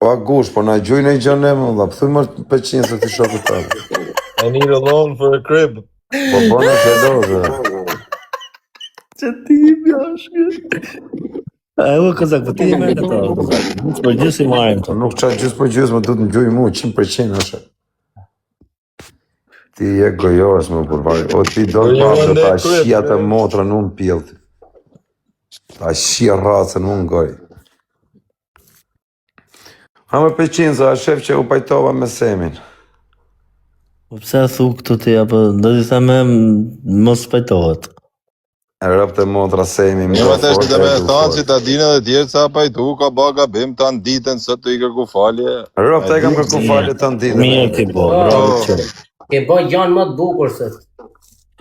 Pa gush, po na gjujnë e gjënë e më dha, pëthuj më për qinë se të shokët të. I need a loan for a crib. Po bëna që dozë. Që ti bjashkë. Evo Kozak, po ti e mërë këta, Kozak. Gjusë për gjusë i marim të. Nuk qa gjusë për gjusë, më du të në gjujë mu, 100% është. Ti e gojorës më përvari. O ti do të bërë ta shia të motra në unë pjellë. Ta shia racën unë gojë. Ha me peqinza, a shef që u pajtova me Semin. Po pse thu këtu ti, apo do t'i theme mos pajtohet. E rëpë të motra Semi. Një më të është me thonë që ta dine dhe tjerë sa pajtu, ka ba gabim të nditën së të i kërku falje. Rëpë të e kam kërku falje të nditën. Mirë ki bo, bravo që. Ke boj gjanë më të bukur se.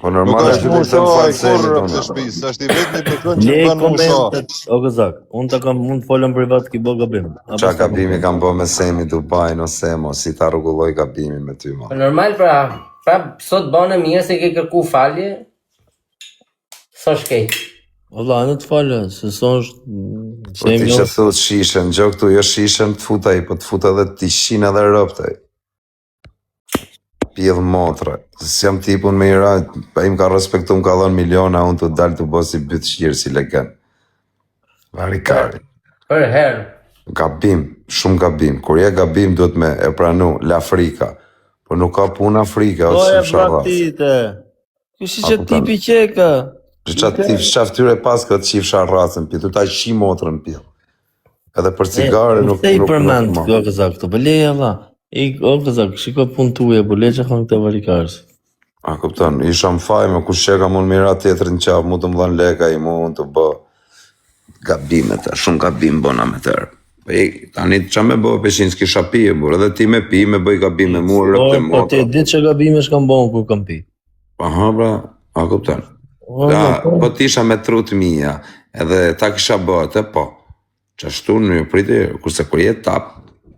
Po normal është që të më falë Semi të në shpis, është i vetë një person që Le kanë më usha. komentet, o Kozak, unë të folëm privat ki bo gabim. Qa gabimi kam bo me Semi Dubai në Semo, si ta rrugulloj gabimi me ty ma. Po normal pra sot bane mirë se ke kërku falje. Sa shkejt. Ola, në të falë, se son është... Po ti që thot shishen, gjo këtu jo shishen të futa i, po të futa dhe t'i shina dhe rëptaj. Pjedh motra. Si jam tipun me ira, pa im ka respektu më ka dhon miliona, unë të dalë të bosi bytë shqirë si legen. Varikari. Për herë. Gabim, shumë gabim. Kur je gabim, duhet me e pranu l'Afrika. Po nuk ka punë Afrika, o të shumë sharras. Tite, këshi që tipi qeka. Qaf tyre pas këtë qif sharrasën pjë, tu ta qi motrën pjë. Edhe për cigare nuk... Se i përmend, o Kozak, të bëleja dha. O Kozak, shiko pun tuje, po le që kanë këtë varikarës. A, këpëton, isha më faj me kush qeka mund mira tjetër në qafë, mu të më dhanë leka i mund të bë gabime të, shumë gabim bona me tërë. Tani qa me bë peshin s'kisha pi e burë, edhe ti me pi me bëj gabime mu rëpë të motra. Po ti ditë që gabime shkam bon kur kam pi. Aha, bra, a këpëton. Po t'isha me trut mija, edhe ta kisha bëte, po. Qashtu në priti, kurse kur jetë tap,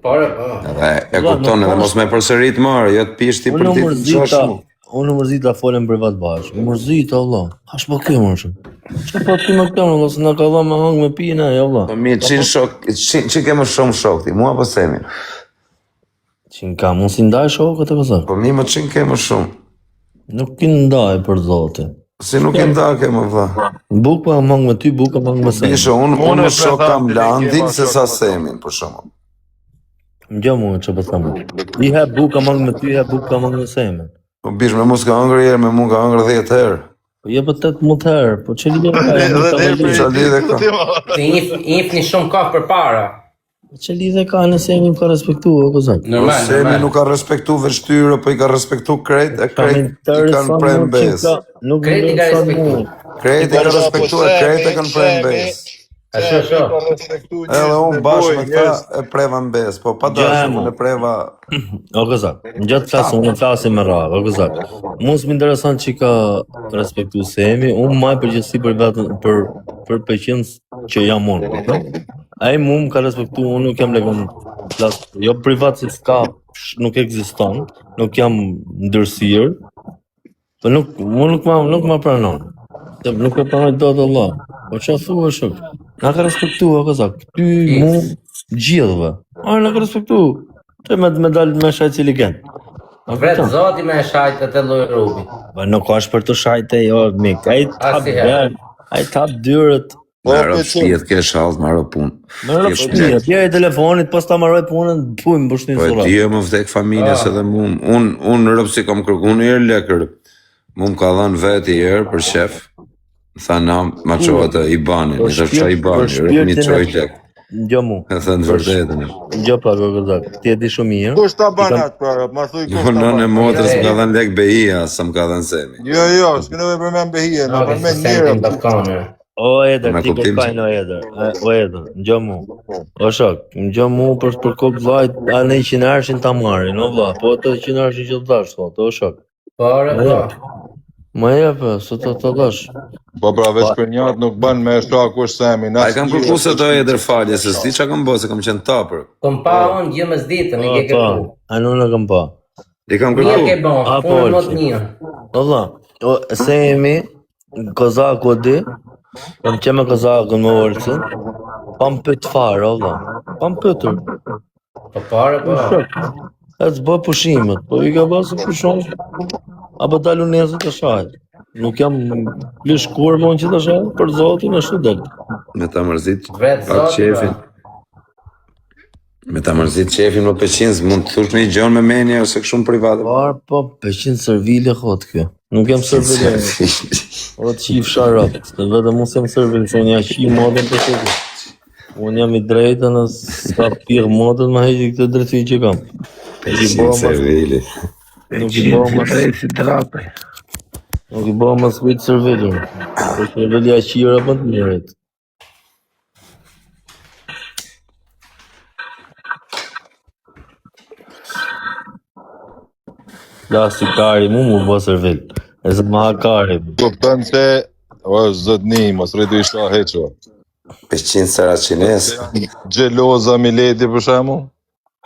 edhe e kupton edhe mos me përsërit marë, jo të pishti për ti të qashmu. Unë mërzita folem privat bashkë, mërzita, Allah, hash po kjo mërshëm. Që po ti më këtëm, Allah, se në ka dha me hangë me pina, ja, Allah. Po mirë, që ke më shumë shok ti, mua po Semin? Qin ka, mund si ndaj shokët e Kozak? Po mi më që ke më shumë? Nuk ki ndaj për zote. Si nuk e nda ke më vla? Buk pa hangë me ty, buk pa hangë me Semin. Bisho, unë më shok kam Landin se sa Semin, për shumë. Më gjë mu që për thamë. I he buk ka hangë me ty, he buk ka hangë me Semin. Po bish, me mu s'ka hangër herë, me mu ka hangër 10 herë. Po je për 8 herë, po që lidhe ka, Qa lidhe ka? Se infni shumë kafë për para. Që lidhe ka në Semin ka respektu, o Kozak? Normal, Semi nuk ka respektu veshtyre, po i ka respektu krejt, e krejt i kanë prejnë bes. Krejt i ka respektu. Krejt i ka respektu, e krejt e kanë prejnë bes. Edhe unë bashkë me ta e preva në bes, po pa dashë unë e preva... O Kozak, në gjatë flasë, unë flasë me ra, o Kozak. Mos më interesant që ka respektu Semi, unë maj përgjithsi për vetën, për peqenës që jam unë. Ai mu më ka respektu, unë nuk jam legën flasë, jo privat si s'ka, nuk eksiston, nuk jam ndërsirë, po nuk ma pranon. Nuk e pranoj do të Allah, po që a thua shok? Nga ka respektu, o Kozak, ty mu gjithëve. Në ka respektu, që me dalë me shajtë cili kënë. Vretë zoti me shajtë të lojë rubi. Nuk është për të shajtë e jo, mik, a i tap dyrët. Marë shpijet ke shalë, marë punë. Marë shpijet, tjeri telefonit, pas ta maroj punën, pujmë bështin surat. Po ti e më vdek familjes edhe mu, unë rëpë si kam kërku në jërë lekër, mu më ka dhanë vetë i jërë për shef. Tha na, ma qohet e Ibanin, një tërqa Ibanin, rëpë një qoj lek. Gjo mu. E thënë të vërtetën. Gjo pa, Kozak, ti e di shumë mirë. Kush ta banat, pra, ma thuj kush ta banat. Në motrës më ka dhenë lek behia, sa më ka dhenë Semi. Jo, s'kënë me përmen behia, në përmen njërë. O Eder, ti kërkajnë o Eder, gjo mu. O shok, gjo mu për kokë vlajt, a në 100 arshin ta marrin, o vla, po të 100 arshin që të dash, o shok. Ma jepe, së të dash. Po pra veç për njët nuk bën me shra kush Semi. A i kam kërku se të Eder falje, se s'di qa kam bë, se kam qenë tapër. Kom pa unë gjë më zditën, i ke kërku. A në kam pa. I kam Mirë kërku. ke bon, punë më të mirë. Ola, Semi, Kozaku di, kam qenë me Kozakun më orëcën, pam pëtë farë, ola, pam pëtër. Po pare, po. E të bë pushimet, po i ka pasë pushon, apo dalu nesër të shajt. Nuk jam lish kur mon që të shajt, për zotin ashtu del. Me ta mërzit Vetë pak zoti, qefin. Me ta mërzit qefin më peqinës, mund të thush një gjonë me menje ose këshumë private. Po, peqin servile hot kjo. Nuk jam servile. O të qif sharap, të vetëm mos jam servile, se unë ja qi modën të shukë. Unë jam i drejtën, s'ka pirë modën, ma heqi këtë drejtësi që kam. Peqin servili. Nuk i bëha mas si drapej. Nuk i bëha mas kujtë servilur. Për servili ja qira më të mirët. Lasti kari mu bë servil. E se ma kari. Kupton se o zotni, mos rritu isha heqo. Peqin Saracines. Gjeloza Mileti për shembull.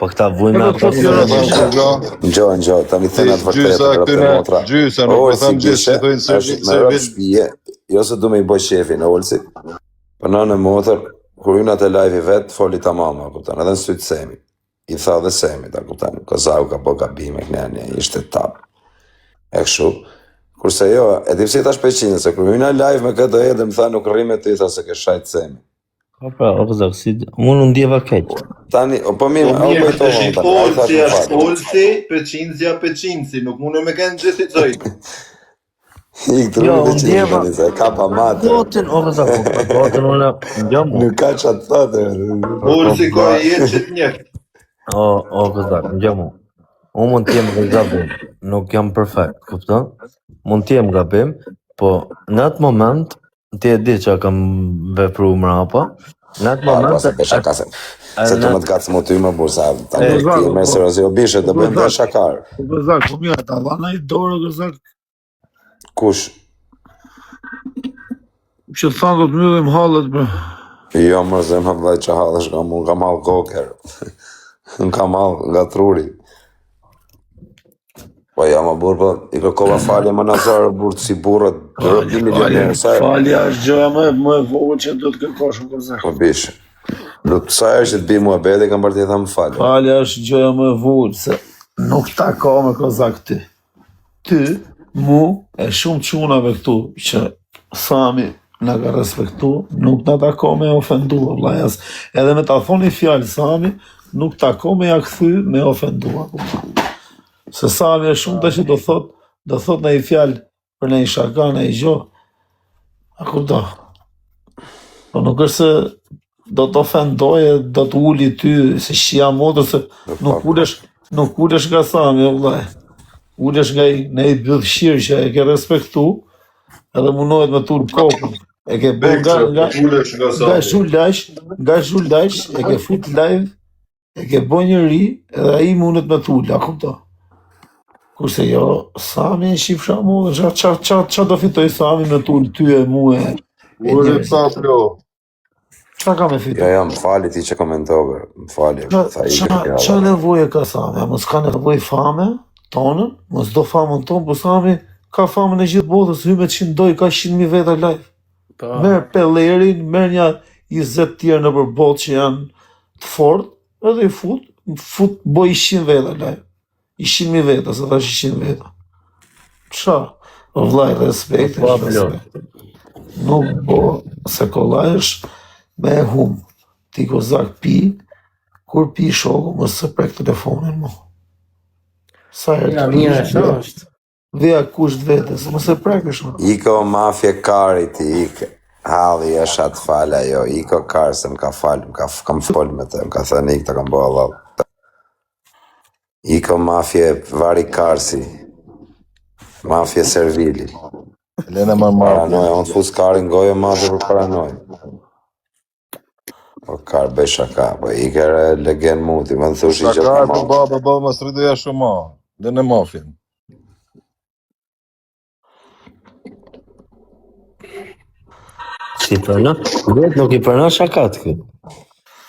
Po këta vujna ato Ngjo, tani thënë atë vërtetë për të motra. Gjysa, nuk po them gjysa, thonë servil. Shpije, jo se du me i bëj shefin, Olsi. Për në motër, kur hynë atë live i vetë, foli ta mama, kuptan, edhe në sytë Semi. I tha dhe Semi, ta kuptan, Kozau ka po gabime, kënjë, ishte tap. E kështu. Kurse jo, e di pse tash peqinë, se kur hynë live me këtë edhe më tha nuk rrime të i tha se ke shajt Semi. o këzak, si unë ndjeva keq. Tani, po mirë, au po i tonë, Olsi, peqinësi, nuk mune me kënë gjithi të zojtë. I këtë rrime peqinë, se ka pa matë. Botin, o këzak, botin unë njëm. Nuk ka që atë thate. Olsi ka e jetë që të njëftë. O këzak, njëm. Unë mund t'jem gabim, nuk jam perfekt, kupton? Mund t'jem gabim, po në atë moment, ti e di që kam vepru mrapa, në atë moment... Se të më të gacë më ty më bursa, ta më ti e me seriozi o bishe të bëjmë dhe shakar. Gëzak, po mjë ata, vana i dorë, gëzak, Kush? që thanë do të mjëllim halët, bro. Jo, mërzim, vëllaj që halësh, unë kam halë koker. Unë kam halë nga truri. Po ja më burë, po i kërkova falje më nazarë, burë si burët, 2 milionerë, sa e? Falja është gjëja më e vogël që do të kërkosh, gëzak. Po bishe. Sa e është që të bi mua bede, kam bërti e thamë falje. Falja është gjëja më e vogël, se nuk ta ka me gëzak ty. Ty, mu, e shumë qunave këtu, që Sami nga ka respektu, nuk na ta ka me ofendu, vlajas. Edhe me ta thoni fjallë Sami, nuk ta ka me ja këthy me ofendu. Se Sami e shumë të që do thot në i fjallë për në i shaka, në i gjo. A kupta. Po nuk është se do të ofendoje, do të uli ty, se shia modër, se nuk ulesh nga Sami, o vlaj. Ulesh nga në i bëdhshirë që e ke respektu, edhe mundohet me tull kokën. E ke bo nga zhullajsh, e ke fut live, e ke bo njëri, edhe a i mundet me tull, a kupta. Kurse jo, Sami e shifra mu, qa do fitoj Sami me tull ty e mu e... Qa ka me fitoj? Ja, më fali ti që komentove, më fali. Qa nevoje ka Sami? A mos ka nevoj fame tonën? Mos do famën tonë, po Sami ka famën e gjithë botës, hyme që ndoj, ka 100.000 veta live. Merë Pellerin, merë një 20 tjerë në për botë që janë të fort, edhe i fut boj 100 veta live. 100.000 veta, se thash 100 veta. Qa? Vlaj, respekt. Nuk bo, se kollaj është me e hum. Ti kozak pi, kur pi shoku, më se prek telefonin mu. Sa e të pi është? Veja kusht vetës, më se prek është mu. Iko mafje karit, iko. Halli është atë falja, jo. Iko karë se më ka falë, kam folë me të, më ka thënë ikë të kam bëha lalë. Iko mafje vari karsi, mafje servili. Lena më Paranoj, unë të fusë karin gojo mafje për paranoj. Po karë bëj shaka, po i kërë legen muti, më në thush i gjithë Shaka, në mafje. po, më srituja shumë ma, dhe në mafjen. Si përna? Vetë nuk i përna shakat këtë.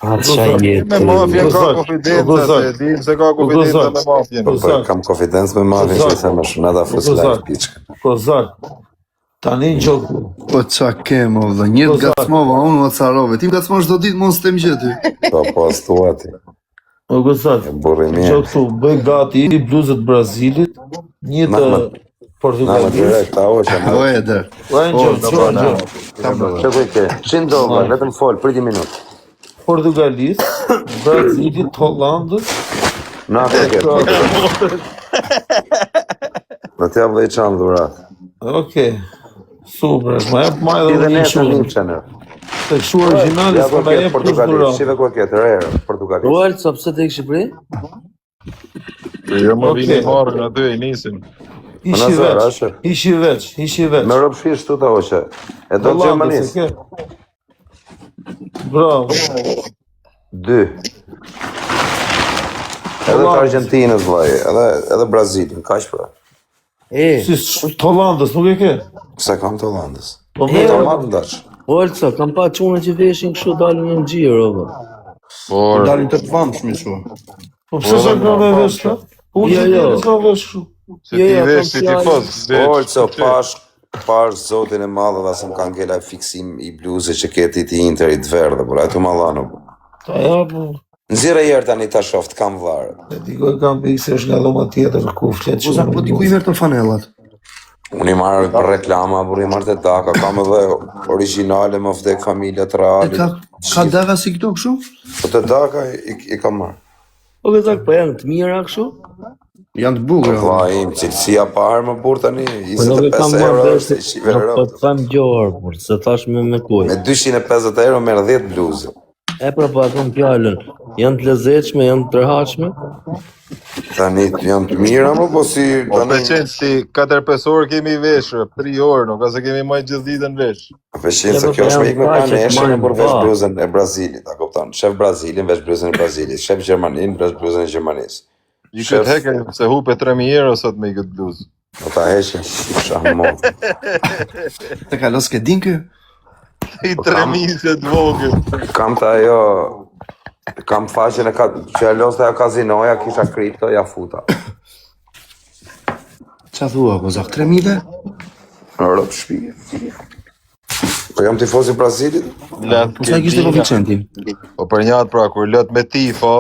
Atë qa jetë. Me mafjen ka konfidenca, se di se ka konfidenca me mafjen. Po kam konfidencë me mafjen që i thëmë është në da fusë lajtë piqë. Kozak, tani në gjoku. Po qa kemë, o dhe njëtë gacmova, unë o carove. Ti më gacmosh do ditë mos të më gjëty. Po, stua ti. O gozat, Burri që mirë. këtu bëj gati bluzët Brazilit, një të Na më Portugalisë. direkt, ta oqe. O Eder. Gjo. Që kuj ke? 100 dolar, vetëm fol, priti minutë. Portugalisë, Brazilit, Hollandës. Na të ke. Në të javë dhe i qanë dhurat. Okej. Super, ma jep ma Ti edhe dhe një ne të një shumë. qenë. Të këshu originale, Ja s'ka ku ma ke jep plus Portugalisë, dhurat. shive ku ke të rejë, Portugalisë. Rualca, pse te Shqipëri? Jo më vini Okej. marrën aty i nisin. Ishi Në zërë, veç, ashe? ishi veç, ishi veç. Me rëpë shishë të të oqe. E do të Hollandës, Gjermanisë? e ke? Bravo. 2. Edhe të Argentinës, vaj, edhe Brazilin, kaq pra. Si Hollandës, nuk e ke? Se kam të Hollandës. Po Të me marrë ndash. Rualca, kam pa çuna që veshin kështu dalin në xhiro, apo. Por Dalin të pamshmi shumë. Po pse sa ka me vesh ta? Po Jo, unë jo. që s'ka vesh kështu. se ti Jo, vesh si ti kam fos. Olco, pash zotin e madhe dhe se më kanë kela fiksim i bluzë që keti ti Interit verdhe, por ato malano. Ta ja, po. Nxirë herë tani ta shoft, kam varë. E dikoj kam pikë se është nga dhoma tjetër ku flet O zak, po ti ku i merr të fanellat? Unë i marrë për reklama, por i marrë të daka, kam edhe originale, më vdek familja të E realit. ka daga si këto kështu? Po të daka i kam marrë. O gazak, po janë të mira kështu? Janë të bukura. Vlla im, cilësia parë më burë tani, Po nuk e kam 25 marrë euro vesh, është i shive po euro. të tham gjohër, por se thash me kuj. Me 250 euro merë 10 bluzë. E pra po atom fjalën, janë të lezetshme, janë të tërhatshme? Tani janë të mira, më po si... Po Tani... me qenë si 4-5 orë kemi veshë, 3 orë, nuk ka se kemi majtë gjithë ditën vesh. Peshin se po, kjo është me janë ikë me faqe të praneshën e marrin për vesh va. bluzën e Brazilit, a kupton? Shef Brazilin, vesh bluzën e Brazilit, shef Gjermanin, vesh bluzën e Gjermanisë. I këtë heke se hupe 3.000 euro sot me i këtë bluzë. Po ta heqin, shah mo. Të kalos ke din kë? I 3.000 se të vogël. Kam të ajo... Kam faqen e që e los të ajo kazinoja, kisha kripto, ja futa. Qa thua, po zak, 3.000? Në rëpë shpije. Po jam tifosi Brazilit? Po sa kishte koeficienti? Po për njëtë pra, kur lët me tifo,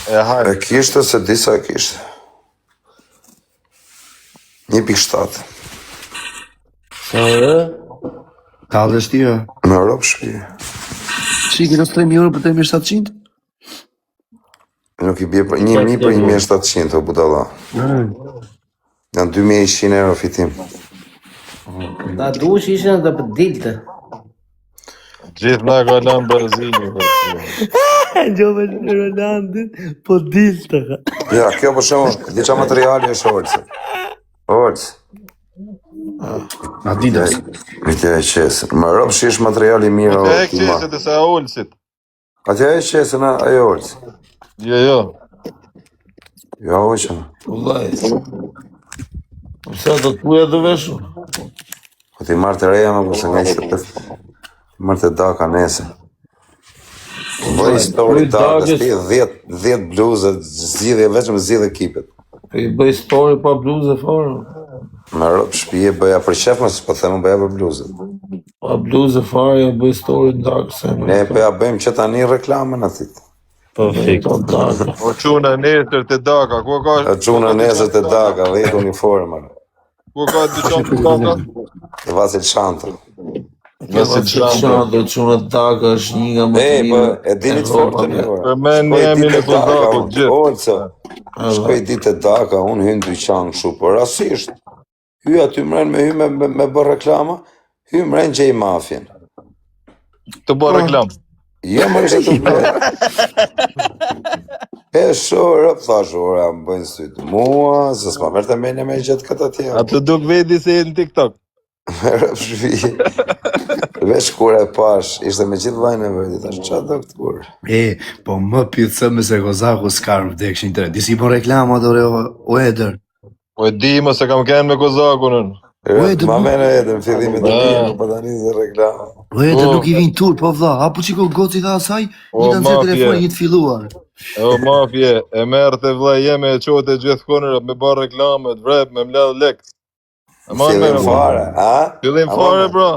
e E hajë. kishte se disa e kishte. 1.7. Sa e? Ka dhe shtia. Në rëpë shpije. Shi ke los 3.000 euro për 3.700? Nuk i bje për 1.000 për 1.700, o budalla. Janë 2.100 euro fitim. Ta dush ishën dhe për dilte. Gjithë na ka lanë Brazili. Gjove në Rolandin, po dilte ka. Ja, kjo për shumë, diqa materiali është Olcë. Olcë. Adidas. Mi tja e qesën. Më rëpë shish materiali mirë Po o të hek tima. qeset e se a ullësit. Atja e qesën, ajo Olcë. Jo. Jo, oqën. Vllai. Po sa do të puja dhe veshu? Po ti marrë të reja më kurse nga ishte të... Marrë të daka nese. Bëj story dakës, ti 10 bluzë, zgjidhje vetëm zgjidhje ekipet. I bëj story pa bluzë fare. Më rëpë shpije, bëja për shef, më s'po themë bëja për bluzët. Pa bluzë fare, ja bëj story në dakë se Ne po ja bëjmë që tani reklamën atit. Po fik. Po dakë. O quna nesër të daka, ku ka E quna nesër të daka, 10 uniforma. ku ka dyqan të daka? Të vasit shantër. Nëse të shamë. Çan do të çuna dakë është një nga më të E, po, mirë. e dini të fort të një orë. Për me ne jemi në Kozakut gjithë. Olca, shkoj ditë e daka, unë hynë dyqan kështu, por rasisht. Hy aty mren me hy me bërë reklama, hy mren gjej mafjen. Të bërë reklam. Jo më ishte të bëjë. E shorë, thash, ora, më bëjnë sytë mua, se s'ma mërë të menja me gjithë këta tjera. A të duk vedi se e në TikTok. Merë shvi. Vesh kur e pash, ishte me gjithë vajnë e vëjti, thash, qa do këtë kur? Po më pythë me se Kozaku s'ka në vdekshin të re. Disi po reklama dore o Eder. Po e di më se kam kenë me Kozakunën. Ma mene edhe në fillimit të një, po tani zë reklama. O Eder nuk i vinë tur, po vlla. Apo qiko goci tha asaj, O, një të nëse mafje. telefoni një të filluar. O mafje, e merë të vla jeme e qote gjithë konër me bërë reklame, të vrep, me mledhë lek. E marrë Fillim me fare, a? Fillim A, fare, ma- bro.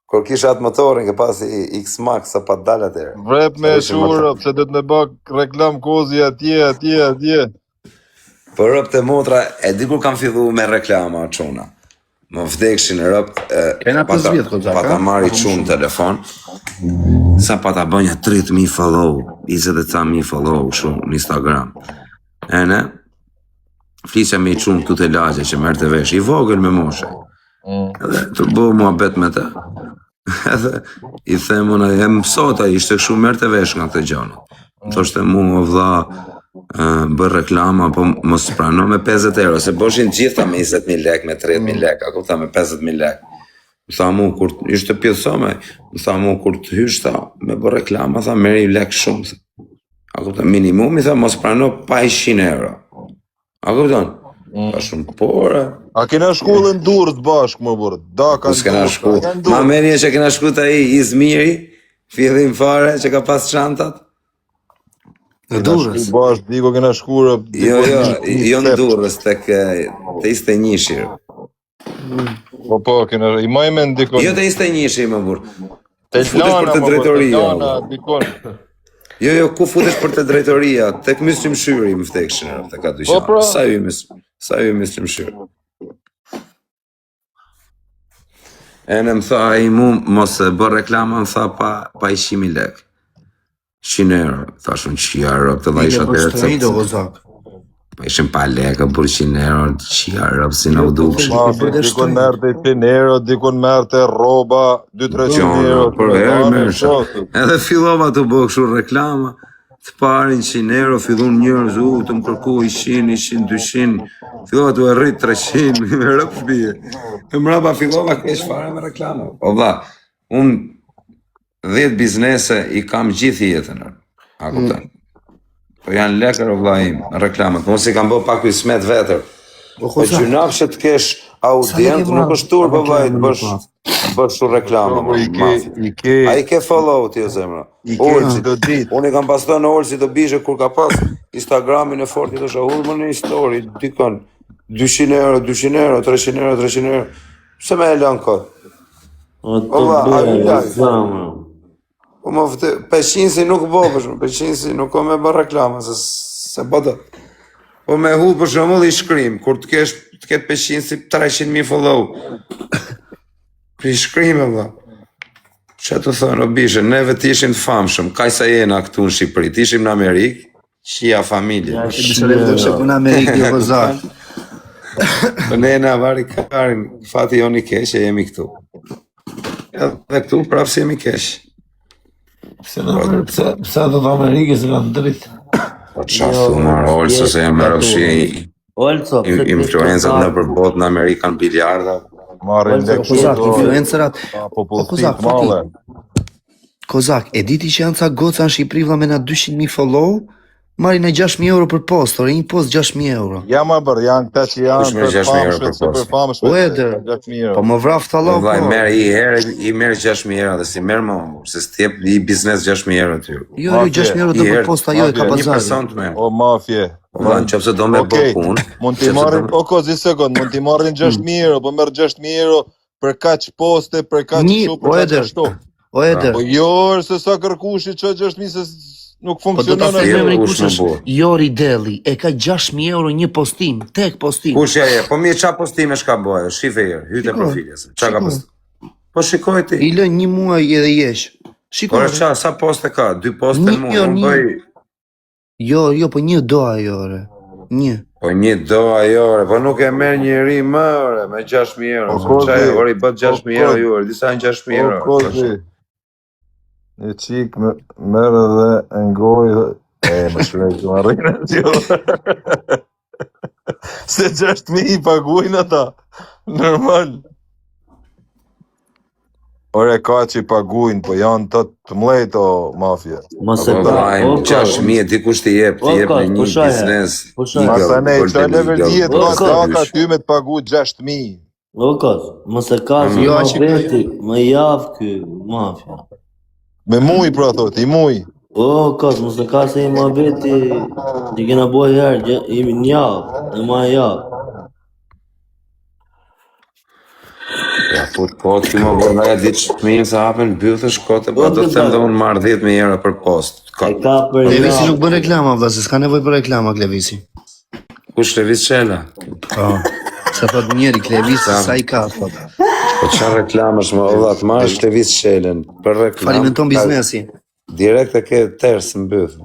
Kur kisha atë motorin, ke pasi X-Max sa pa dalë atëherë. Vrep me shurë, pse do të me bak reklam kozi atje. Për rëpt e motra, e di kur kam fillu me reklama çuna. Më vdekshin rëpt, Kena 5 vjet, Kozak, pa ta a? marri çun telefon. Sa pa ta bënja 30.000 follow, 20.000 follow shumë në Instagram. E ne, flisja me i çun këtu të lagje që merr të vesh, i vogël me moshe. Edhe të bëu muhabet me të. Edhe i them unë, e mësota, ishte kështu merr të vesh nga këtë gjëra. Më thoshte mua, vlla, bër reklama, po mos prano me 50 euro, se boshin gjitha me 20.000 lek, me 30.000 lek, a kupta me 50.000 lek. Më tha mu, kur ishte pjesëme, më tha mu, kur të hysh, tha, me bër reklama, tha, meri lek shumë. A kupta, minimumi, tha, mos prano pa 100 euro. A kupton? Ka shumë pore. A kena shkollën Durrës bashkë, më burë? Da, ka Kus kena shku. Ma meri e që kena shku të i Izmiri, fillim fare, që ka pas çantat. Në Durrës. Bashkë, diko kena shkurë. Jo në Durrës, tek te ishte njëshir. Po, kena, i majme në dikon. Jo te ishte njëshir, më burë. Te futesh për të drejtoria. Dikon. Jo, ku futesh për të drejtoria, tek Mysrim Shyri më vdekshin, tek ka dyqan. Po, Sa ju Mysrim Shyri. E në më tha, i mu mos e bër reklama, më tha pa 100.000 lek. 100 euro, thashun 100 euro, të dha isha të Shtërido, Kozak. Pa ishim pa leka, për 100 euro, 100 euro, si në udukshë. Dikon merte 100 euro, dikon merte roba, 200-300 euro. Por herë mërësha. Edhe fillova të bëhë kështu reklama, të parin 100 euro, fillun njërës, të më kërku 100, 200, fillova të rrit 300, me rëp shbije. E mrapa fillova kesh fare me reklama. O dha, unë 10 biznese i kam gjithë jetën, a kuptan. Po janë lekër o vlla im, reklamat, mos i kam bë pak pismet vetër. Po gjynaf që të kesh audient, nuk është tur për vllai të bësh shumë reklama. A i ke follow ti o zemra. Olsi do ditë. Unë i kam pas thënë Olsi do bishe kur ka pas Instagramin e fortit është hull më në histori, dikon 200 euro, 300 euro. Pse me e lën kot? Valla, po më vëtë, 500 si nuk bo, 500 si nuk ko me bërë reklama, se bëtë. Po me hu për shembull i shkrim, kur të ketë 500 si 300.000 follow. Për i shkrim e vëlla. Që të thonë, o bishe, neve t'ishim të famshëm, kaj sa jena këtu në Shqipëri, t'ishim në Amerikë, qia familje. Në Amerikë, Kozak. Po ne na vari karin, fati joni kesh e jemi këtu. Edhe këtu prapë si jemi kesh. Pse do të Amerikës e kanë dritë? Po qaftu marë Olso se jam me rëfshi influenzat në përbot në Amerikan biljarda. Marrin lek Kozak, influencerat. popullstit male. Kozak, e diti që janë ca goca në Shqipëri vlla me na 200.000 follow, marrin e 6.000 euro për post, ore një post 6.000 euro. Ja më bërë, janë këta që janë Kush merr 6.000 euro për super post? famshme. O eder, 6.000 euro. po më vraf tallo. Vllai merr i merr 6.000 euro dhe si merr më, se s'tjep i biznes 6.000 euro ty. Jo, 6.000 euro do për posta jo e ka Një pazari. person të merr. O mafje. Valla nëse do me bë punë, Mund t'i marrin, o kozi sekond, mund t'i marrin 6.000 euro, po merr 6.000 euro për kaq poste, për kaq kështu, për kaq ashtu. O eder. Po jo, se sa kërkushi që 6.000 se nuk Po do ta funksionon. them emrin kush kush më është? bë? Jori Delli e ka 6.000 euro një postim, tek postim. Kush ja je? Po mi ç'a postime shka bëj? Shife herë, hyte profile. Ç'a ka post? Po shikoj ti. I lën një muaj edhe jesh. Shikoj. Ora ç'a, sa poste ka? 2 poste në muaj. Unë bëj Jo, po një do ajo ore. Një. po një do ajo, po nuk e merr njëri më ore me 6.000 euro. Ç'a ori bët 6.000 euro ju, disa janë 6.000 euro. O kozi. Një qik merë dhe ngoj dhe... më shkrej që më rrinë që... Se 6.000 i paguajnë ata. Normal. Ore ka që i paguajnë, po janë të mlejt o mafje. Mos e Po vajmë 6.000 dikush të jep në një biznes. Masa ne, që e level 10 ka ty me të pagu 6.000. O kos, mos e ka si Jo, ma veti, më javë ky mafja. Me muj, pra thot, i muj. O kos, mos e ka se i ma veti, që kena boj herë, imi një javë, e ma javë. Po, ti më bërë nga ditë shpëminë se hapen bythë shkote, po do të them dhe unë marrë 10.000 euro për post. Levisi nuk bën reklama, valla, se s'ka nevojë për reklama Levisi. Kush Levis Shela? Po. Sa thot njeri Levisi sa i ka thot. Po çfarë reklamash më valla, të marrësh Levis Shelen për reklam. Falimenton biznesi. Direkt e ke ters mbyth.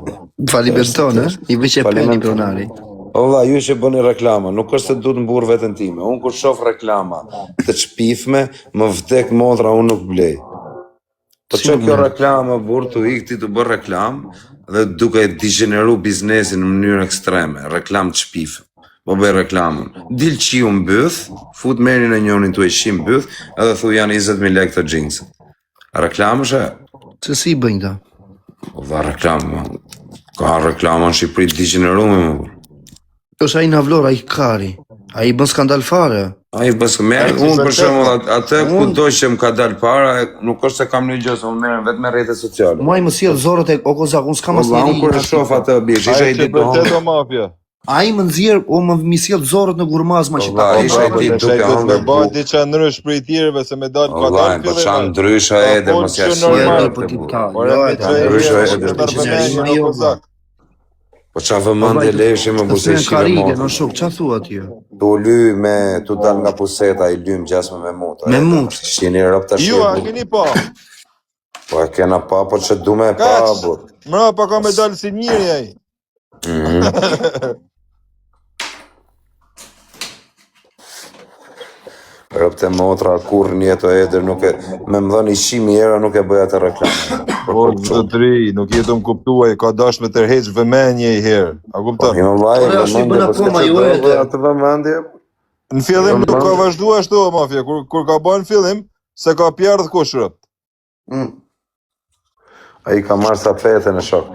Falimenton, i vëqe peni pronari. O valla, ju që bëni reklama, nuk është se du të mburr veten time. Unë kur shoh reklama të çpifme, më vdek motra, unë nuk blej. Po që kjo reklama burr tu ik ti të bërë reklam dhe duke degeneru biznesin në mënyrë ekstreme, reklam të çpifme. Po bëj reklamën. Dil qiu mbyth, fut merin e njonin tu e qim mbyth, edhe thu janë 20.000 lekë të xhinse. Reklamësh e? Se si i bëjnë ta? Valla reklama. Ka reklama në Shqipëri degenerume më burr. Është ai Navlor, ai Kari. Ai bën skandal fare. Ai bës merr, unë për shembull atë kudo që më ka dal para, nuk është se kam një gjë, se unë merrem vetëm me rrjetet sociale. Muaj më sjell zorët e Okozak, unë s'kam asnjë. Unë kur e shoh atë bish, isha i ditë. Vërtet o mafia. Ai më nxjerr, më sjell zorët në gurmaz ma që ta. Isha i ditë duke hëngër. Bëhet diçka ndrysh për i tjerëve se me dal ka dal fillim. Po çan ndryshe edhe mos ja shih. Po qa vëmëndje leshi më burse shqive motë. Në shok, qa thua t'ju? Tu ly me, tu dal nga puseta, i lym gjasme me mutë. Me mutë? Shqini rëp të shqipë. Ju, a keni pa? Po e kena pa, po që du me pa, bur. Mra, pa ka me dalë si njëri aj. Rëp të motra, kur njeto edër, nuk e, me më dhën 100.000 euro nuk e bëja të reklamë. Po, të tri, nuk jetë më kuptuaj, ka dash me tërheq vëmenje i herë. A kupta? Po, vëmendje, në fillim nuk ka vazhdu ashtu, mafia, kur ka ba në fillim, se ka pjardh kush rëpt. A i ka marrë sa fete në shok.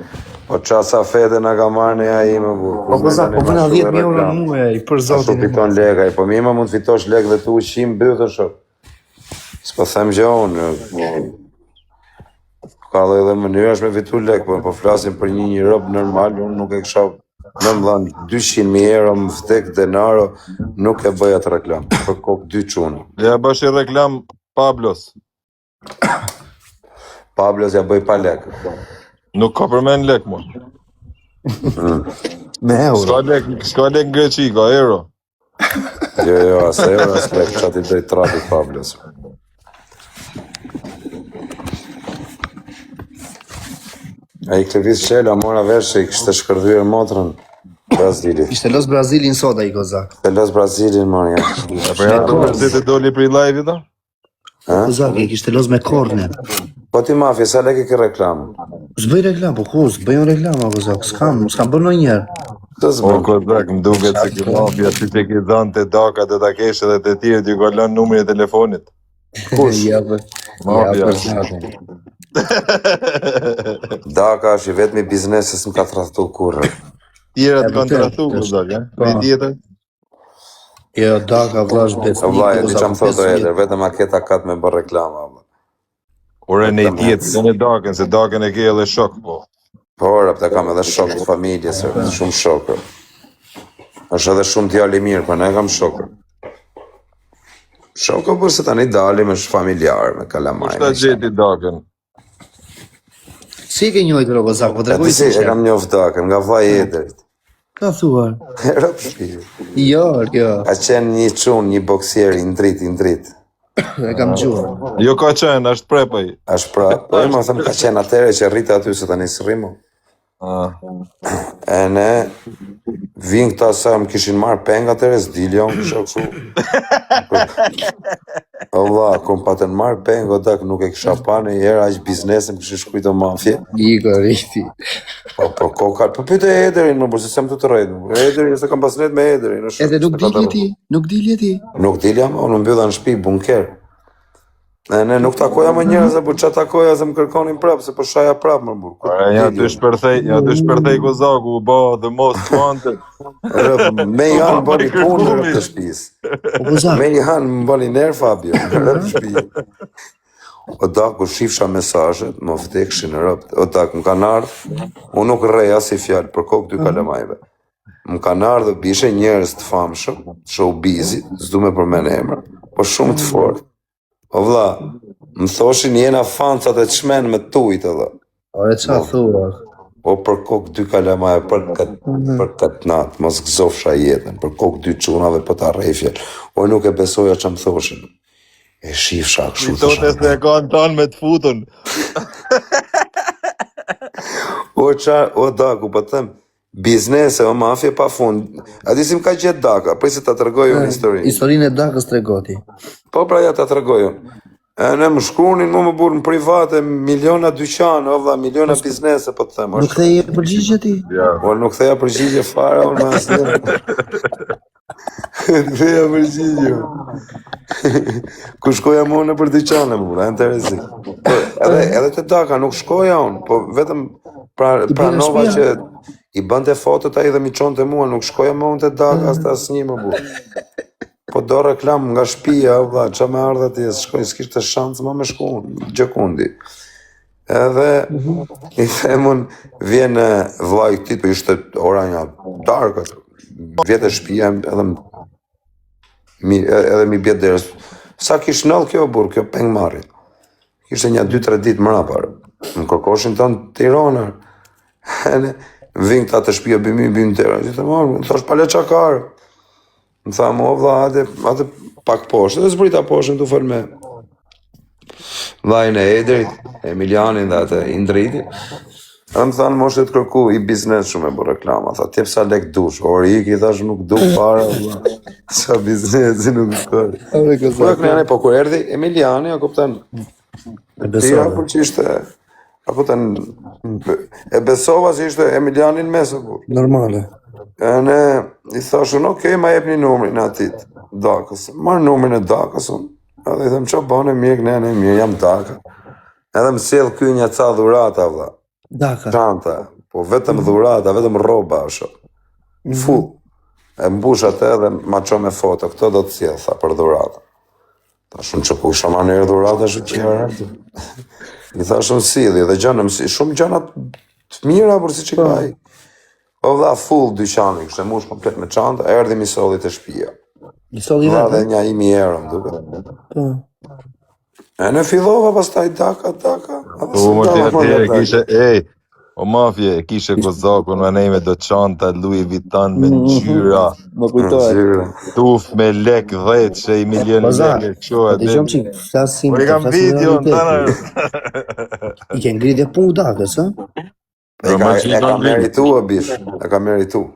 Po qa sa fete nga ka marrë në ja i më burë. Po bëna 10.000 euro në muaj, për zotin. Ashtu fiton legaj, po mi më mund fitosh leg dhe tu 100 bëtë shok. S'po them gjë unë. Ka dhe edhe mënyrë është me fitu leg, po flasim për një rob normal, unë nuk e kësha në më dhanë 200.000 euro më vdek denaro, nuk e bëja të reklam, për kokë 2 qunë. Ja bësh i reklam Pablos. Pablos ja bëj pa lek. Nuk ka përmen lek, mo. Me euro. Ska lek në Greqi, ka euro. Jo, as euro, as lek, që ati bëj trapi Pablos. A i Klevis Qela mora vesh që i kështë shkërdhyrë motrën Brazilit. Ishte los Brazilin sot a i Kozak. Ishte los Brazilin, morja. Për janë të mërzit e doli për i live, da? Kozak, i kishte los me kornet. Po ti mafje, sa lek i ke reklam? S'bëj reklam, po ku, s'bëjon reklama, Kozak, s'kam bën në njerë. O, Kozak, më duket se ki mafja, si që ki dhanë të daka të ta keshe dhe të tjere, t'ju ka lënë numri e telefonit. Kush? Mafja. Daka është i vetëmi biznes se s'm ka tradhtu kurrë. Tjera të kanë tradhtu, Kozak, e? Me tjetër? Jo, Daka vlash besnik. Vlaj, e di që më thotë edhe, vetëm aketa katë me bërë reklama. Ore në i tjetë, se në Dakën, se Dakën e ke edhe shok, po. Po, rëpë, kam edhe shok të familjes, shumë shokër. është edhe shumë djali mirë, për ne kam shokër. Shokër për se tani dalim është familjar, me kalamaj. Kushta gjeti Dakën? Si ke njojtë Rokozak, po tregoj si e kam njoft Dakën, nga vaj edrit. Ka thuar? Rëpë shpirë. Jo. Ka qenë një qunë, një boksier, i ndrit. E kam gjuar. Jo ka qenë, është prepaj. Është prap, po e më thëmë ka qenë atere që rrita aty se tani së rrimu. E ne, vinë këta sa më kishin marrë penga atere, s'dilja unë kësha këshu. Allah, kom patën marrë penga, o dak nuk e kësha pa në jera, aqë biznesim kësha shkujto mafje. Iko, rriti. Po kokar, po pyte e Ederin më burë, se sem të të rejtë. Ederin, se kam pasnet me Ederin. Edhe nuk dilje ti? Nuk dilja ma, unë mbydha në shpi, bunker. Ne nuk takoja më njërë, se për që takoja se më kërkonin prapë, se për shaja prapë më burë. Ja dy shpërthej Kozaku, u ba the most wanted. Me janë më bëni punë në rëpë të shpis. Me janë më bëni nërë, Fabio, në rëpë të shpis. O da, ku shifsha mesajet, më vdekshin në rëpë. O da, më kanë ardhë, unë nuk rreja si fjallë, për kokë dy kalamajve. Më kanë ardhë dhe bishe njërës të famshëm, showbizit, s'du me përmen emra, po shumë të fort. O vlla, më thoshin jena fancat e çmen me tujt edhe. Ore qa thua? O për kokë 2 kalamaja, për këtë natë, mos gëzofsha jetën, për kokë 2 çunave për ta rrefje. O nuk e besoja që më thoshin. E shifsha kështu të Thotë se e kanë tanë me të futun. O Daku, po them, biznese o mafje pa fund. A di si më ka gjetë Daka, prej se ta tregoj unë historinë. Historinë e Dakës tregoti. Po pra ja ta tregoj unë. Ne më shkrunin mu më burë në private, miliona dyqanë, o vlla, miliona biznese, po të them. Nuk theje përgjigje ti? O nuk theja përgjigje fare, unë mas të theja përgjigje. Ku shkoja mu në për dyqanë, mura, interesik. Edhe të Daka, nuk shkoja unë, po vetëm pranova që i bënte fotot a i dhe mi qonte mua, nuk shkoja mu në të Daka, as të asnjë më burë. Po do reklam nga shtëpia, vlla, qa me ardhe ti, shkoj, s'kishte shansë ma me shku, gjekundi. Edhe i themun, vjen vlla i këtit, për ishte ora një darkë, vjetë e shtëpia, edhe mi bjetë derës. Sa kish nëllë kjo burë, kjo peng marri. Kishte një 2-3 ditë mrapar. Më kërkoshin të në Tironar. Vin këta të shtëpia bim tërë. Që të marrë, më thash pale qakarë. Më tha mo vlla, atë pak poshtë, dhe zbrita poshtë në të fërme vllajin e Edrit, Emilianin dhe atë Indriti. Edhe më thanë moshtë të kërku i biznes shumë e bu reklama, tha tjep sa lek dush, orik i thash nuk du para, sa biznesi nuk kërë. Po e po kur erdi Emiliani, a kuptan, tira për që ishte, a kuptan, e besova që ishte Emilianin mesë, Normale. E ne i thashun, okej, ma jep një numrin atit, Dakës. Marë numrin e Dakës unë. Edhe i them, që bane mirë, ne mirë, jam Daka. Edhe më sjell ky një ca dhurata, vlla. Daka. Çanta, po vetëm dhurata, vetëm rroba ashtu. Full. E mbush atë edhe ma ço me foto, këto do të sjell, tha, për dhurata. Thashun që ku isha ma nërë dhurata, shu qërë. I thashun silli, dhe shumë gjana të mira, për si që ka i. Po vlla full dyqani, kështë e mush komplet me çanta, erdhi misolli të shtëpia. Misolli Vlla vetë? dhe një 1.000 euro, më duket. Po. E në fillova pastaj Daka. Po më tjerë kishe, o mafje, e kishe Kozakun me nejme do çanta Louis Vuitton me ngjyra. Më kujtohet. Tuf me lek 10, që i milion lekë, kështu Dhe gjom që flasim... Po i kam video në të nërë. I ke ngridhje punë Dakës, ha? E ka meritu o bish, e ka meritu.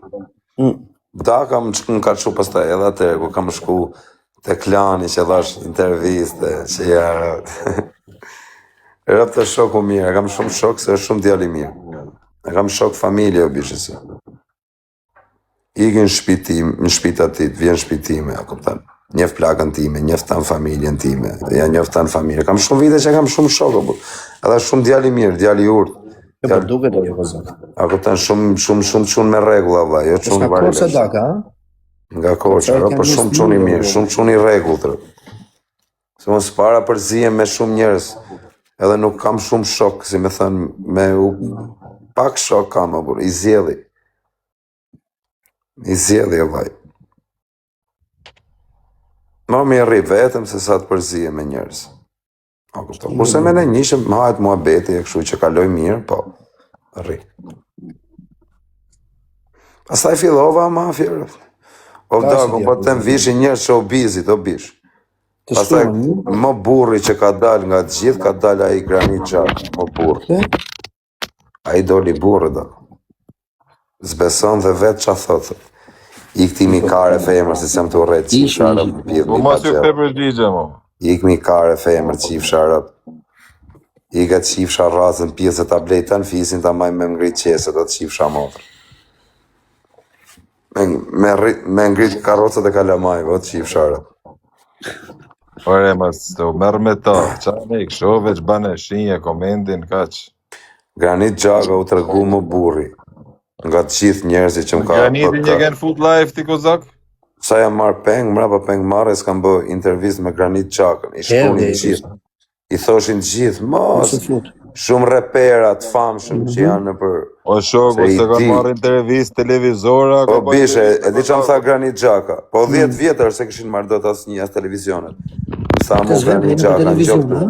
Daka më ka qu pastaj edhe atëre, ku kam shku të klani që dhash interviste, që jarët. Rëp të shoku mirë, e kam shumë shok se është shumë djali mirë. E kam shok familje o bishësi. Ikin në shpita tit, vjen shpitime, a kuptan. Njef plakën time, njef tanë familjen time, ja njef tanë familje. Kam shumë vite që kam shumë shok, edhe shumë djali mirë, djali urtë. E për duke të një Kozak. A kuptan shumë qunë me regula, vlla, jo qunë Nga Korça Daka, ha? Nga Korça, po shumë qunë i mirë, shumë qunë i regullë. Se mos para përzijem me shumë njerëz, edhe nuk kam shumë shok, si me thënë, pak shok kam, i zjedhi. I zjedhi, vllai. Ma më i rri vetëm se sa të përzijem me njerëz. Kurse me ne njishëm, ma hajt mua beti e kështu që kaloj mirë, po, rri. Pastaj fillova mafje. O Daku, po të them vishin njerëz që obizit, o bish. Pastaj më burri që ka dal nga të gjithë, ka dal ai Granit Xhak, më burri. Ai doli burri, do. Zbeson dhe vetë qa thotë. I këti mi kare femër, si sem të urejt qifë sharëp. Po mas ju këtë përgjigje, mo. I këmi kare femër, qifë sharëp. I këtë qifë sharrazën, pjesë tablet të në fisin të maj me ngrit qese, do të qifë shamotër. Me ngrit karocët e kalamaj, do të qifë sharëp. Ore, mas të merë me ta, qa ne i kësho veç bane shinje, komendin, kaq. Granit Xhaka u tregu më burri. Nga të gjithë njerëzit që më ka... Granitin një gen food life ti Kozak? Sa jam marrë peng, mrapa peng marrë, s'kam bë intervist me Granit Xhakën. I shkunin gjithë. I thoshin gjithë, mos, shumë reperat famshëm që janë në për... O shoku, se kanë marrë intervist, televizora... Po bishe, e di që më tha Granit Xhaka, po 10 vjetër se këshin marrë do të asë një as televizionet. sa mu Granit Xhaka në gjokë.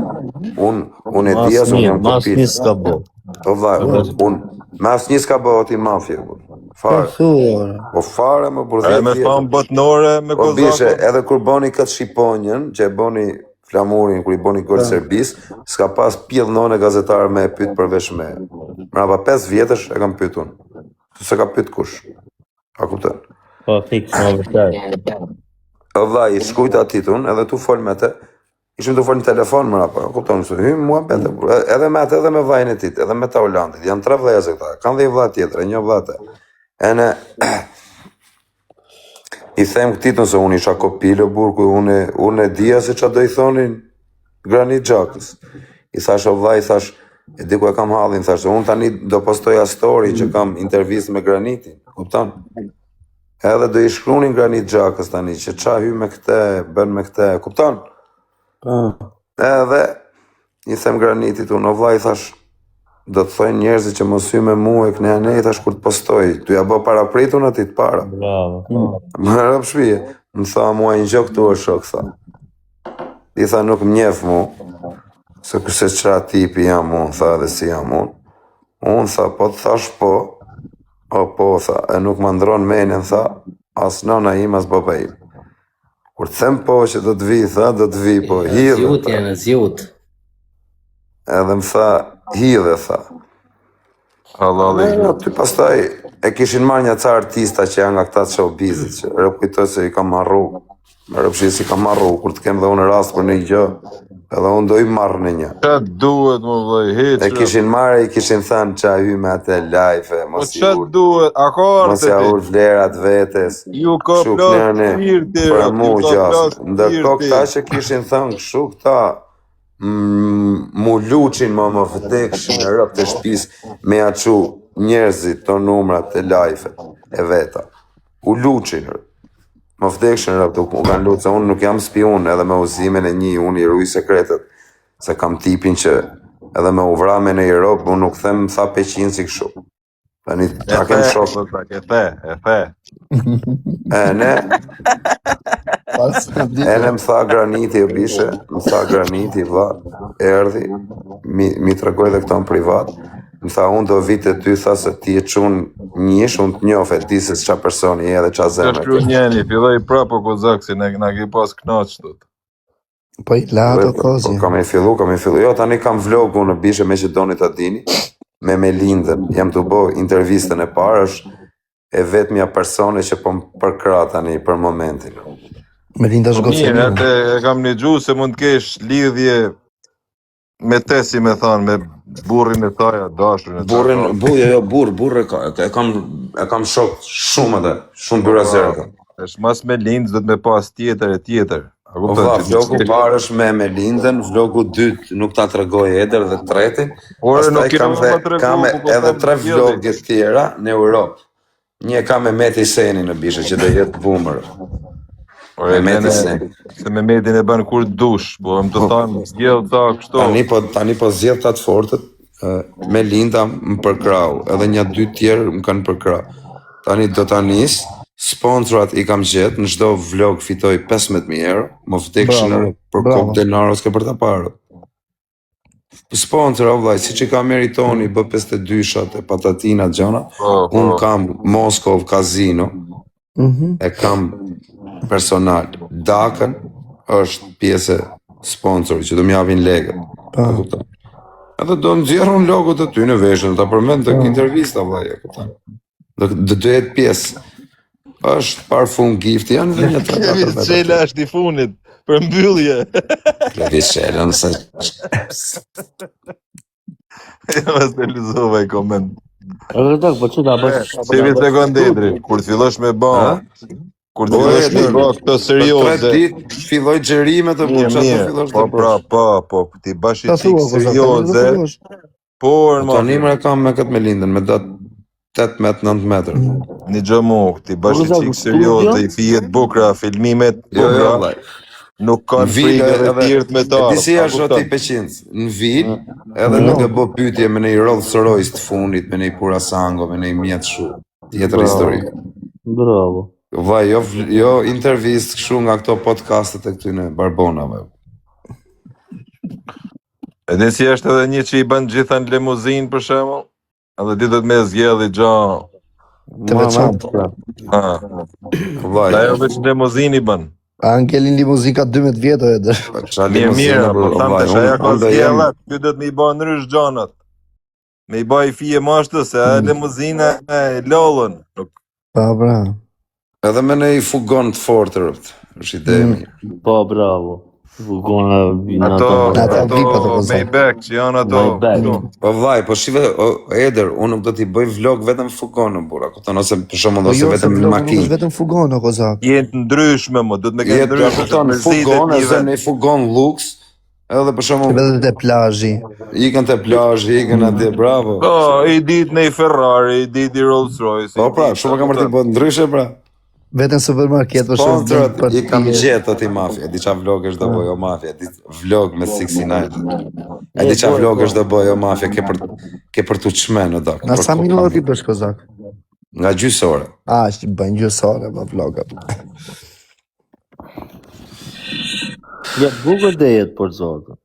Unë e dia se unë jam Mas kopit. një s'ka bo. Po vllai, unë me asnjë s'ka bëhet i mafje. Fare. Po fare më E burdhë. me famë botnore me Po bishe, kozakun. edhe kur boni këtë shqiponjën, që e boni flamurin, kur i boni gol Serbis, s'ka pas pjell none gazetar me e pyet përveç me. Mrapa 5 vjetësh e kam pyet unë. Se ka pyet kush. A kupton? Po, fiks, më vërtet. O vllai, shkujta atit unë, edhe tu fol me te. Ishim të fol në telefon mrapa, kupton se hym mua bete. Edhe me atë, edhe me vllajën e tij, edhe me ta Holandit. Janë 3 vëllezër këta. Kanë dhe vëlla tjetër, një vëllate. Ene i them këtitën se unë isha kopilë burku, unë e dija se çfarë do i thonin Granit Xhakës. I thash o vllai, thash, e di ku e kam hallin, thash, unë tani do postoja story që kam intervistë me Granitin, kupton? Edhe do i shkruanin Granit Xhakës tani që ça hy me këtë, bën me këtë, kupton? Edhe i them Granitit unë, o vllai, thash, do të thojnë njerëzit që mos hy me mua e këne anej, thash kur të postoj, tu ja bë para pritun aty të para. Bravo. Më rëp shpije, më tha mua i njok tu o shok, tha. I tha nuk më njef mu, se kërse qëra tipi jam unë, tha dhe si jam unë. Unë tha, po të thash po, o po, tha, e nuk më ndronë menin, tha, as nona im, as baba im. Kur të them po që do të vi, tha, do të vi, po, hidhe, Zjut tha. janë, zjut. Edhe më tha, hidhe, tha. Halali. Ty pastaj e kishin marrë një ca artista që janë nga këta të showbizit, që rëp kujtoj se i kam marru, rëp shi si kam marru, kur të kem dhe unë rast për një gjë, edhe unë do i marrë në një. Qa duhet më vëllai, E heqë. kishin marrë, i kishin thënë qa hy me atë live, Po mos i qa ur, duhet, a ka mos ja arte ur vlerat vetes, ju ka kështu plot kënërni, shpirti, për ju mu ka gjas. plot Ndërko këta shpirti. që kishin thënë kështu këta, mu luqin më vdekshin e rëp të shpis me aqu njerëzit të numrat e live e veta. U luqin rëp. Më vdekshin rëp të u kanë luqë, se unë nuk jam spion edhe me uzimin e një, unë i ruj sekretet, se kam tipin që edhe me u vrame në Europë, unë nuk them tha peqin si kështu. Tani ta kem shok. E the. Ne, më tha Graniti, o bishe, më tha Graniti, vla, erdhi, mi tregoj dhe këto në privat, më tha, unë do vite ty, tha se ti e qunë njësh, unë të njofe, ti se qa personi e dhe qa Qa zemër. shkru njeni, filloj prapo kozak, si na ki pas knaq të. Po i la ato kozi. Kam e fillu. Jo, tani kam vlogu në bishe me që doni të dini, me Melindën, jam të bo intervistën e parë, është e vetëmja persone që po më përkra tani për momentin. Melinda Mirë, Zgocelina. atë e kam një gju se mund kesh lidhje me te, si me thanë, me burrin e taja, dashrin e taja. Burr e kam shok shumë atë, shumë byra zero kam. Është mas me lindë, do të me pas tjetër e tjetër. A Po kupton? vlla, që vlogu s'ke- parë është me Melindën, vlogu dytë nuk ta tregoj eder dhe tretin. Ore, nuk Pastaj kena kam më dhe tregu, kam po edhe them 3 tjeri. vlogje tjera në Europë. Një kam me Meti Seni në bishe që do jetë boomer. Ore, Me Meti nene, Seni. se me Metin e bën kur dush, po më të thanë, zgjell ta kështu. Tani po zjedh ta të fortët, Melinda më përkrau, edhe një dy tjerë më kanë përkrau. Tani do ta nis, sponsorat i kam gjetë, në çdo vlog fitoj 15.000 euro, më vdekshin Bravo, për bravo. kop denaro s'ke për ta parë. Sponsor, o vllai, siç i ka Meritoni, bë 52-shat e patatina gjona, Po, unë kam Moskov Casino, Mhm. e kam personal. Dakën është pjesë sponsor që do m'japin legët. E kupton? Edhe do nxjerrun logot e ty në veshën, ta përmend tek intervista vllai, e kupton? Do jetë pjesë. Është parfum gift, janë dhe një të Kemi Çela është i funit, për mbyllje. Levishelën se Mos të lëzova i koment. Vërtet, po çu ta bësh? Çevi sekond Edri, kur të fillosh me bë, Ha? kur të fillosh me bë këto për 3 serioze. ditë filloj xherimet e Mirë, buçat të mirë, fillosh po të pra, bësh. po, ti bash i Ta çik thua, Kozak, serioze, tani do fillosh. por më Tani më kam me këtë Melindën, me datë 18-9 metër. një gjë mu, ti bash i Kozak, çik studio? serioze, i fijet bukra, filmimet Jo, bukra, vllai. nuk kanë Në frikë vilë edhe tjerët me ta. E disi a është kupton? oti 500. Në vilë, edhe nuk e bo pyetje me një Rolls Royce të fundit, me një Purasango, me një mjetë shu. Tjetër histori. Bravo. Vaj, jo intervistë kështu nga këto podcastet e këtyne Barbonave. E din si është edhe një që i bën gjitha në limuzinë për shembull, edhe ditët me zgjedhë gjo. Të veçantë. Vllai. Ajo veç limuzinë i bën. Angelin limuzin ka 12 vjet o Eder. Mirë, po tham tash ajo ka zgjedhë, ty do të më i bën ndrysh gjanat. Me i bëj fije mashtë se limuzina e lollën. Bra. Edhe me ne i fugon të fortër, është ide e mirë. Po, bravo. Fugona ato Maybach që janë ato. Po vllai, po shive Eder, unë nuk do t'i bëj vlog vetëm fugonë, burra, kupton, ose për shembull ose vetëm në makinë. Vetëm fugonë kozak. Jetë ndryshme më, do të më kenë ndryshme. Kupton, fugonë ose ne fugon lux, edhe për shembull edhe te plazhi. Ikën te plazhi, ikën atje, bravo. Po, i ditë në Ferrari, i ditë i Rolls Royce. Po pra, shumë kam marrë të bëj ndryshe pra. Vetëm supermarket për shembull. I kam gjetë aty mafia, di çfarë vlogësh do bëj o mafia, di vlog me 69. E di çfarë vlogësh do bëj o mafia, ke për tu çmen o dak. Na sa minuta ti bësh kozak? Nga gjysore. Që bën gjysore pa vlogat. Ja bukur dejet për zotë.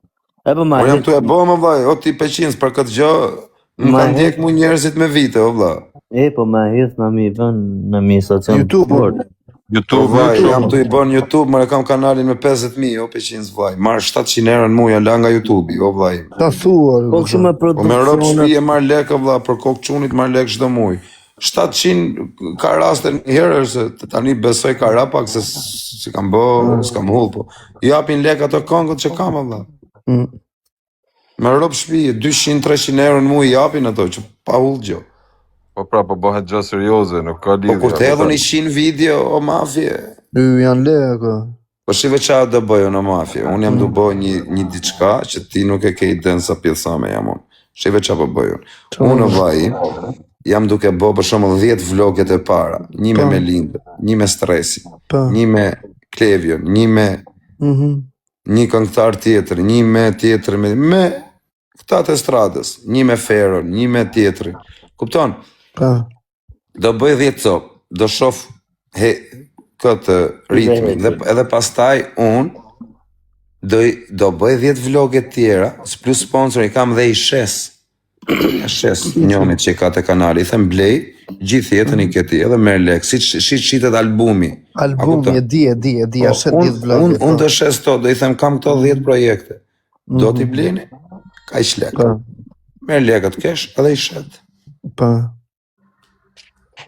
E po ma. Unë jam tu e bëj më vllai, o ti peqins për këtë gjë, më kanë ndjek mu njerëzit me vite o vlla. E po ma hedh na mi vën në mi stacion YouTube. YouTube, jam tu i bën YouTube, më kam kanalin me 50.000 o peqins vllai. Marr 700 euro në muaj la nga YouTube, o vllai. Ta thuar. Po kështu me Po me rob shtëpi e marr lekë vlla, për kokë çunit marr lekë çdo muaj. 700 ka raste një herë se tani besoj ka rapak se si kam bë, s'kam hull, po japin lekë ato këngët që kam valla. Me rob shtëpi 200-300 euro në muaj japin ato që pa hull gjë. Po pra, po bëhet gjë serioze, nuk ka lidhje. Po kur të hedhun 100 video o mafie. Janë lekë. Po shive çfarë do bëj unë mafie? Unë jam do bëj një diçka që ti nuk e ke iden sa pjesame jam unë. Shive çfarë po bëj unë. Unë vllai jam duke bë për shembull 10 vloget e para, një me Melindë, një me Stresi, një me Klevion, një me një këngëtar tjetër, një me tjetër me këta të estradës, një me Feron, një me tjetrin. Kupton? Do bëj 10 copë, do shoh këtë ritmin dhe edhe pastaj unë do bëj 10 vloget tjera, plus sponsor i kam dhe i shes njënit që i ka të kanali, i them blej, gjithë jetën i këti, edhe merr lek, si qitet albumi. Albumi, e di, a shet 10 vloget. Unë të shes to, do i them kam këto 10 projekte, do t'i bleni, ka i shlek. Merr lekët kesh, edhe i shet.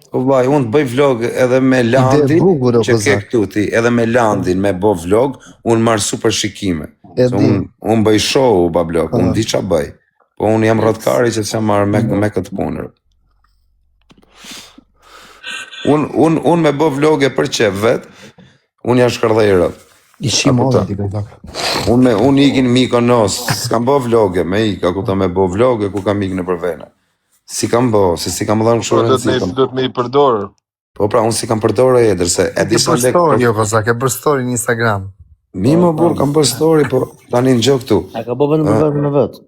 Vllai, unë të bëj vlog edhe me Landin, që ke këtu ti, edhe me Landin, me bo vlog, unë marr super shikime. Unë bëj show, bablok, unë di qa bëj. Po unë jam rrotkari që s'jam marrë me këtë punër. Unë me bo vloge për qef vet, unë jam shkërdhej rrët. I shimohet ti këtë. Unë ikin Mikonos, s'kam bo vloge me ika, ku ta me bo vloge, ku kam ik në përvena. Si kam bo, se si kam dhënë kështu rëndësi. Do të me i përdorë. Po pra, unë si kam përdorë Eder, se e di sa lek. Jo, kozak, e bër story në Instagram. Mi më burr, kam bër story, po tani në gjë këtu. A ka bo vetëm në vetë?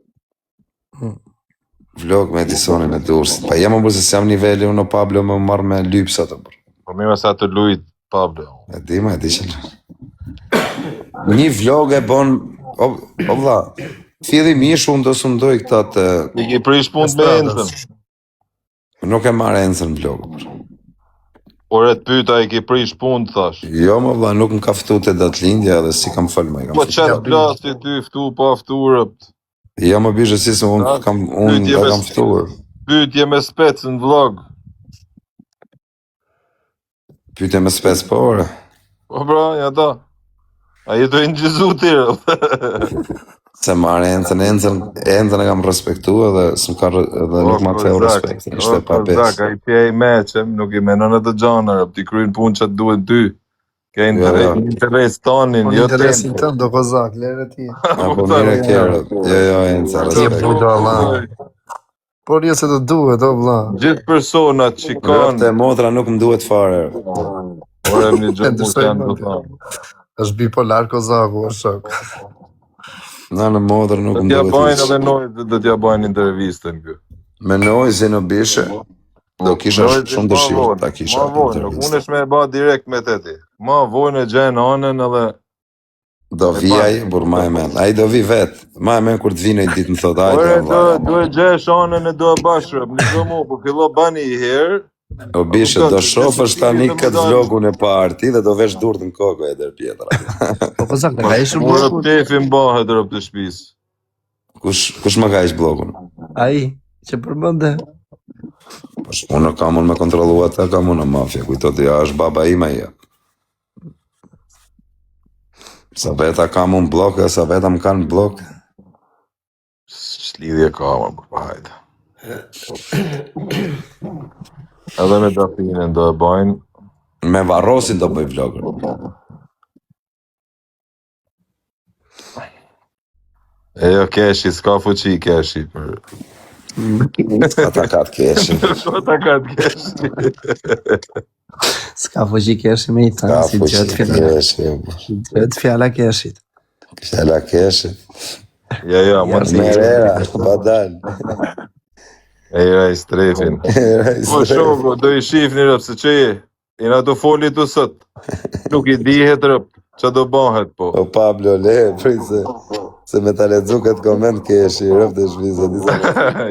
Vlog me Edisonin e Durrësit. Pa jam më bërë se si jam niveli, unë o Pablo më marrë me lypsa të bërë. Po mime sa të lujt Pablo. E di që lujt. Një vlog e bon, o vla, fillimisht unë do së ndoj këta të... I ki prish punë me Encën. Nuk e marrë Encën vlog. Por e të pyta i ki prish punë, thash. Jo më vla, nuk më ka ftu të datëlindja dhe si kam fëllë me. Po qëtë plasi ty ftu pa fturët. Jo më bishë si se unë kam ftuar. Pytje me spec në vlog. Pytje me spec, po ore. Po bra, ja ta. A jetu e në gjizu tira. Se marrë Encën e kam respektu edhe nuk ma ktheu respekt. Ishte pa pes. Zak, a i pje i meqem, nuk i menon e të gjanër, ti kryin punë që të duhet ty. Ke interes tonin, jo të interesin tënë, do kozak, lere ti. Apo mire kjerët, jo, Encë, respekt. Por jo se të duhet, o vla. Gjithë personat që kanë... Rëfte motra nuk më duhet fare. Por e më një gjithë mund të janë të thamë. është bipolar kozaku, o shok. Në modrë nuk më duhet. Do t'ja bajnë edhe nojë, do t'ja bajnë intervistën kë. Me nojë si në bishe, do kisha shumë dëshirë ta kisha intervistë. Ma vojnë, nuk unë është me ba direkt me të ti. Ma vojnë e gjenë anën edhe Do vi ai, bur ma e men. Ai do vi vet. Ma e men kur të vinë ditë më thot, hajde. Do e gjesh anën e do e bashkë, më do mu, po fillo bani i herë. O bishe, do shofësh tani këtë vlogun e parti dhe do vesh durët në kokë e der pjetra. Po kozak, në ka ishur Mora blogun? tefi mbahet rëp të shpis. Kush më ka ish blogun? Ai, që përmënde. Po unë kam unë me kontrolu ata, kam unë mafja, kujto të ja është baba ima ja. Sa veta kam unë blokë, sa veta më kanë blokë. Shlidhje ka, më hajde. Edhe me dafinin do e bajnë. Me varrosin do bëj vlogër. E jo keshi, s'ka fuqi keshi. Ata ka të keshin. Ata ka të keshi. S'ka fuqi keshi me i Ka thënë, si fuqi gjëtë fjalla. keshin. Gjëtë fjalla keshit. Fjalla keshin. Ja, më të Merera, pa dal. E i strefin. Po shoko, do i shifni rëp, se që je. Ina do foli të sët. Nuk i dihet rëp, që do bahet po. O Pablo, le, prit se me ta lexu këtë koment keshi, rëf të shvizë, disa.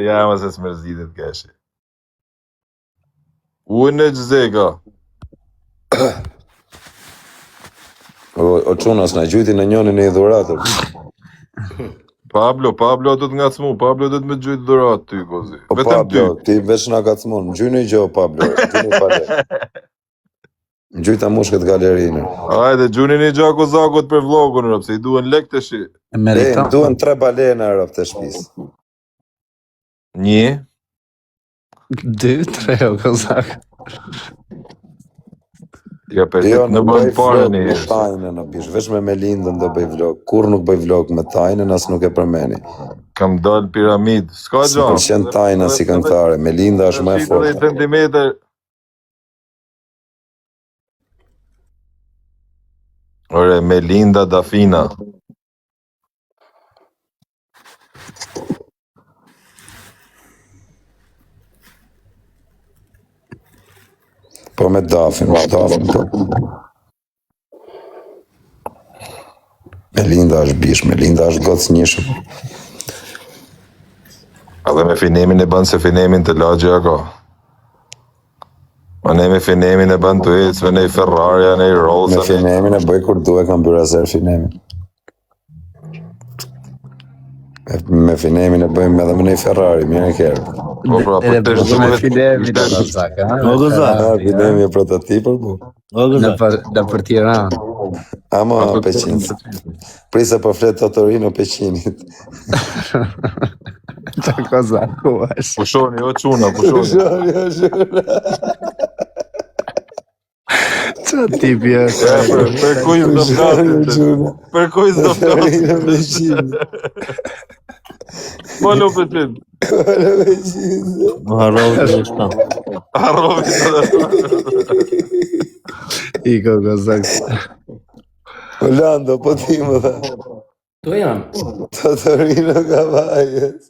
Ja, ma se s'mërzitit keshi. Unë e gjzega. O qunas, na gjyti në njënin e i dhuratër. Pablo do të ngacmu, Pablo do të me gjujtë dhurat ty, gozi. O Pablo, ti veç nga kacmon, më gjyni gjo, Pablo, gjyni pale. Më gjyta mush këtë galerinë. Ajde, gjuni një gjako zakot për vlogun, rëp, se i duen lek të shi. Më duen 3 balena, rëp, të shpis. 1, 2, 3, o kozak. ja për Jo, në nuk bën bëj pare vlog një me tajnën, në pish, veç me Melindën do bëj vlog. Kur nuk bëj vlog me tajnën, as nuk e përmeni. Kam dal piramid, s'ka Si gjo. pëlqen tajna si këngëtare, Melinda është më e fortë. 10 centimeter. Ore, Melinda Dafina. Po me Dafin po. Melinda është bish, Melinda është gocë njëshëm. Edhe me finemin e bën se finemin të lagja ka. Ma ne me finemin e bën të ecve, ne i Ferraria, ne i Rolls. Me finemin e bëj kur duhe kam bërë azer finemin. Me finemin e bëjmë edhe me një Ferrari, mirë e kërë. Po pra, po të Me finemin e kozak, ha? O kozak, Finemi e prototipër, bu. o kozak. Në për Tiranë. Ama peqinës. Prisa po fletë Totorino peqinit. Të kozak, ku është? pushoni, o quna, pushoni. Qa tipi është? Për kuj s'do flasit. Për kuj s'do flasit. Ma lo pëtit. Më harrovi të shtan. Arrovi të I ko kozak. Orlando, po ti më dha. Tu janë. Totorino Cavalles.